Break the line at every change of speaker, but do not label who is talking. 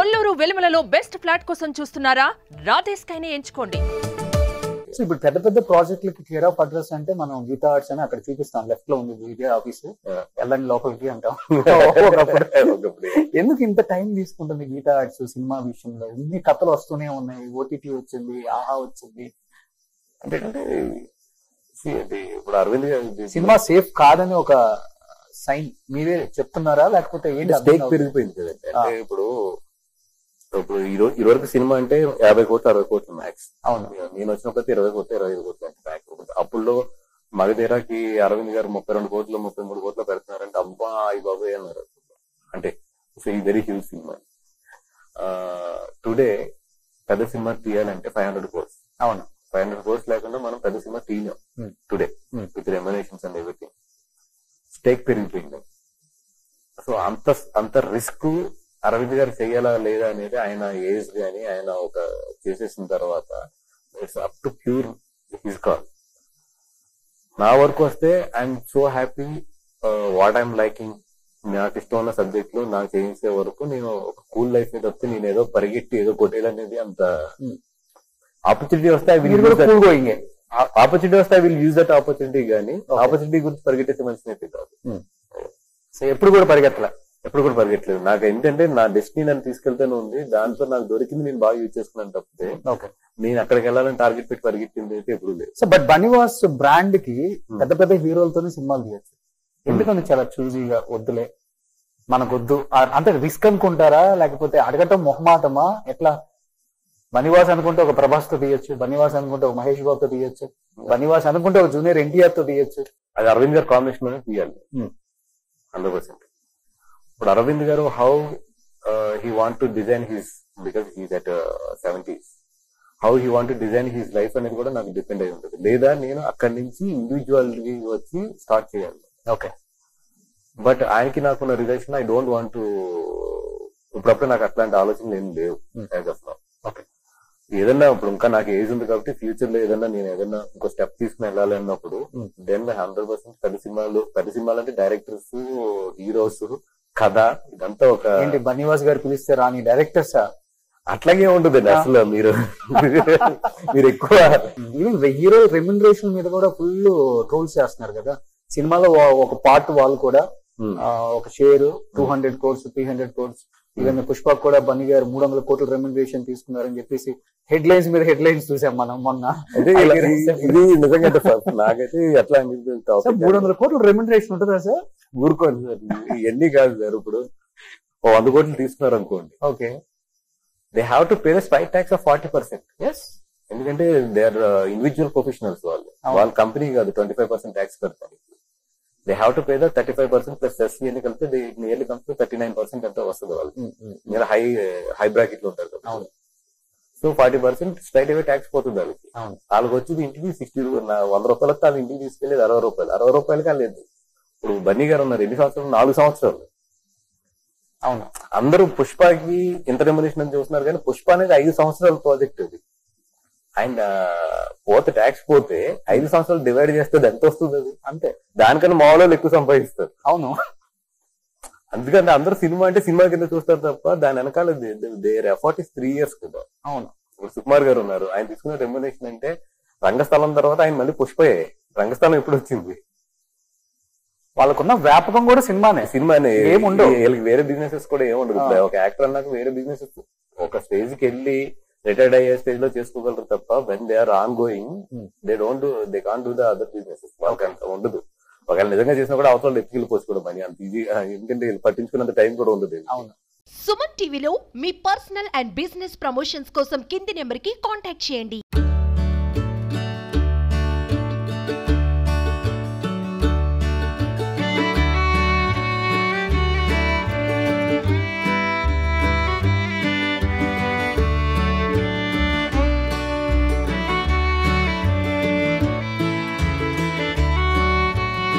Kolluru వెలుమలలో best flat కోసం చూస్తున్నారా? రాధేస్కైనే ఎంచుకోండి.
సో ఇప్పుడు పెద్ద పెద్ద ప్రాజెక్టులకి కేర్ ఆఫ్ అడ్రస్ అంటే మనం గీతా ఆర్ట్స్ అని అక్కడ చూపిస్తాం, లెఫ్ట్ లో ఉంది విజయ ఆఫీస్, వెళ్ళండి లోపలికి అంటాం. ఎందుకు ఇంత టైం తీసుకుంటుంది గీతా ఆర్ట్స్ సినిమా విషయంలో? ఇన్ని కథలు వస్తూనే ఉన్నాయి, ఓటీటీ వచ్చింది, ఆహా వచ్చింది.
అంటే ఇప్పుడు అరవింద్ గారు
సినిమా సేఫ్ కాదని ఒక సైన్ మీరే చెప్తున్నారా, లేకపోతే ఏంటి?
స్టేక్ పెరిగిపోయింది కదండి. అంటే ఇప్పుడు ఈ వరకు సినిమా అంటే 50 కోట్లు 60 కోట్లు మ్యాక్స్.
అవును,
నేను వచ్చినప్పుడు 20 కోట్లు 25 కోట్లు అంటే మ్యాక్స్. అప్పుల్లో మగధీరాకి అరవింద్ గారు 32 కోట్లు 33 కోట్లు పెడుతున్నారంటే అబ్బా అయ్యి బాబాయ్ అన్నారు. అంటే వెరీ హ్యూజ్ సినిమా. టుడే పెద్ద సినిమా తీయాలంటే 500 కోర్స్.
అవును,
500 కోర్స్ లేకుండా మనం పెద్ద సినిమా తీయలేం today with remunerations and everything. Stake పెరిగిపోయింది. సో అంత రిస్క్ అరవింద్ గారు చెయ్యాలా లేదా అనేది ఆయన ఏజ్ గాని ఆయన ఒక చేసేసిన తర్వాత it's up to pure his call. నా వరకు వస్తే I'm so happy what I'm liking. నాకు ఇష్టం ఉన్న సబ్జెక్ట్ లో నాకు చేయించే వరకు నేను ఒక కూల్ లైఫ్ మీద వస్తే నేను ఏదో పరిగెట్టి ఏదో కొట్టేయాలనేది అంత ఆపర్చునిటీ వస్తే I will use that opportunity గానీ ఆపర్చునిటీ గురించి పరిగెట్టేస్తే మంచిది కాదు.
సో ఎప్పుడు కూడా
పరిగెట్టలేదు. నాకు ఏంటంటే నా డెస్టినీ నన్ను తీసుకెళ్తూనే ఉంది. దాంతో నాకు దొరికింది నేను బాగా యూజ్ చేసుకున్నాను తప్పితే నేను అక్కడికి వెళ్ళాలని టార్గెట్ పెట్టి పరిగెట్టింది అయితే ఎప్పుడు లేదు.
సో బట్ బనివాస్ బ్రాండ్ కి పెద్ద పెద్ద హీరోలతోనే సినిమాలు తీయచ్చు. ఎందుకని చాలా చూజీగా వద్దులే మనకొద్దు అంటే రిస్క్ అనుకుంటారా, లేకపోతే అడగటం మొహమాటమా, ఎట్లా? బనివాస్ అనుకుంటే ఒక ప్రభాస్ తో తీయచ్చు, బనివాస్ అనుకుంటే ఒక మహేష్ బాబుతో తీయచ్చు, బనివాస్ అనుకుంటే ఒక జూనియర్ ఎన్టీఆర్ తో తీయచ్చు.
అది అరవింద్ గారు కాంబినేషన్ లోనే తీయాలి 100%. ఇప్పుడు అరవింద్ గారు how he want to design his, because he's at 70s, how he want to design his life అనేది కూడా నాకు డిపెండ్ అయి ఉంటుంది. లేదా నేను అక్కడి నుంచి ఇండివిజువల్ వచ్చి స్టార్ట్ చేయాలి.
ఓకే,
బట్ ఆయనకి నాకున్న relation I don't want to, ఇప్పుడప్పుడు నాకు అట్లాంటి ఆలోచనలు ఏం లేవు యాజ్ ఆఫ్ నౌ. ఓకే, ఏదన్నా ఇప్పుడు ఇంకా నాకు ఏజ్ ఉంది కాబట్టి ఫ్యూచర్ లో నేను ఏదన్నా ఇంకో స్టెప్ తీసుకుని వెళ్ళాలి అన్నప్పుడు దెన్ 100% పెద్ద సినిమాలు అంటే డైరెక్టర్స్, హీరోస్, కథ ఇదంతా ఒక
ఏంటి బనివాస్ గారు పిలిస్తే రాని డైరెక్టర్సా?
అట్లాగే ఉంటుందండి అసలు. మీరు ఎక్కువ
హీరో రెమ్యునరేషన్ మీద కూడా ఫుల్ ట్రోల్స్ చేస్తున్నారు కదా. సినిమాలో ఒక పార్ట్ వాళ్ళు కూడా ఒక share 200 crores 300 crores, even Pushpa కూడా బన్నీ గారు 300 కోట్ల రెమ్యునరేషన్ తీసుకున్నారని చెప్పేసి హెడ్ లైన్స్ మీద హెడ్ లైన్స్ చూసాం మనం మొన్న.
ఇది నిజంగా నాకైతే ఎట్లా అనిపిస్తుంది,
300 కోట్ల రెమ్యునరేషన్ ఉంటుందా సార్?
ఊరుకోండి సార్, ఇవన్నీ కాదు సార్. ఇప్పుడు 100 కోట్లు తీసుకున్నారు అనుకోండి,
okay,
they have to pay the spike tax of 40%.
Yes,
ఎందుకంటే దే ఆర్ ఇండివిజువల్ ప్రొఫెషనల్స్. వాళ్ళ కంపెనీ కాదు 25% ట్యాక్స్ కడతారు. They have to pay the 35% plus SC అని కలిపితే నియర్లీ కమ్స్ టు 39% ఎంతో వస్తుంది వాళ్ళకి. మీరు హై బ్రాకెట్ లో ఉంటారు కదా. సో 40% స్ట్రైట్ అవే ట్యాక్స్ పోతుంది వాళ్ళకి. వాళ్ళకి వచ్చి ఇంటికి 100 రూపాయలకి వాళ్ళు ఇంటికి తీసుకెళ్లేదు 60 రూపాయలకి వెళ్ళలేదు. ఇప్పుడు బన్నీ గారు ఉన్నారు ఎన్ని సంవత్సరాలు? 4 సంవత్సరాలు.
అవును,
అందరూ పుష్పకి ఇంత రెమ్యునరేషన్ అని చూస్తున్నారు కానీ పుష్ప అనేది 5 సంవత్సరాల ప్రాజెక్ట్ అది. అండ్ పోతే ట్యాక్స్ పోతే 5 సంవత్సరాలు డివైడ్ చేస్తే ఎంత వస్తుంది? అది అంతే, దానికన్నా మామూలు ఎక్కువ సంపాదిస్తారు.
అవును,
అందుకంటే అందరూ సినిమా అంటే సినిమా కింద చూస్తారు తప్ప దాని వెనకాల దేర్ ఎఫర్ట్ ఇస్ 3 years కదా.
అవును,
ఇప్పుడు సుకుమార్ గారు ఉన్నారు, ఆయన తీసుకున్న రెమ్యునరేషన్ అంటే రంగస్థలం తర్వాత ఆయన మళ్ళీ పుష్పయే. రంగస్థలం ఎప్పుడు వచ్చింది?
వాళ్ళకున్న వ్యాపకం కూడా సినిమానే ఏముండవు,
వీళ్ళకి వేరే బిజినెసెస్ కూడా ఏముండదు. ఒక యాక్టర్ అన్నాక వేరే బిజినెసెస్ ఒక స్టేజ్ కి వెళ్ళి రిటైర్డ్ అయ్యే స్టేజ్ లో చేసుకోగలరు తప్ప when they are on going they can't do the other businesses. వాళ్ళకి అంత ఉండదు. ఒకవేళ నిజంగా చేసినా కూడా అవసరం ఎత్తుకెళ్ళి పోసుకోవడం పని అంత ఈజీ, ఎందుకంటే పట్టించుకున్నంత టైం కూడా ఉండదు.
సుమన్ టీవీలో మీ పర్సనల్ అండ్ బిజినెస్ ప్రమోషన్స్ కోసం కింది నెంబర్ కి కాంటాక్ట్ చేయండి.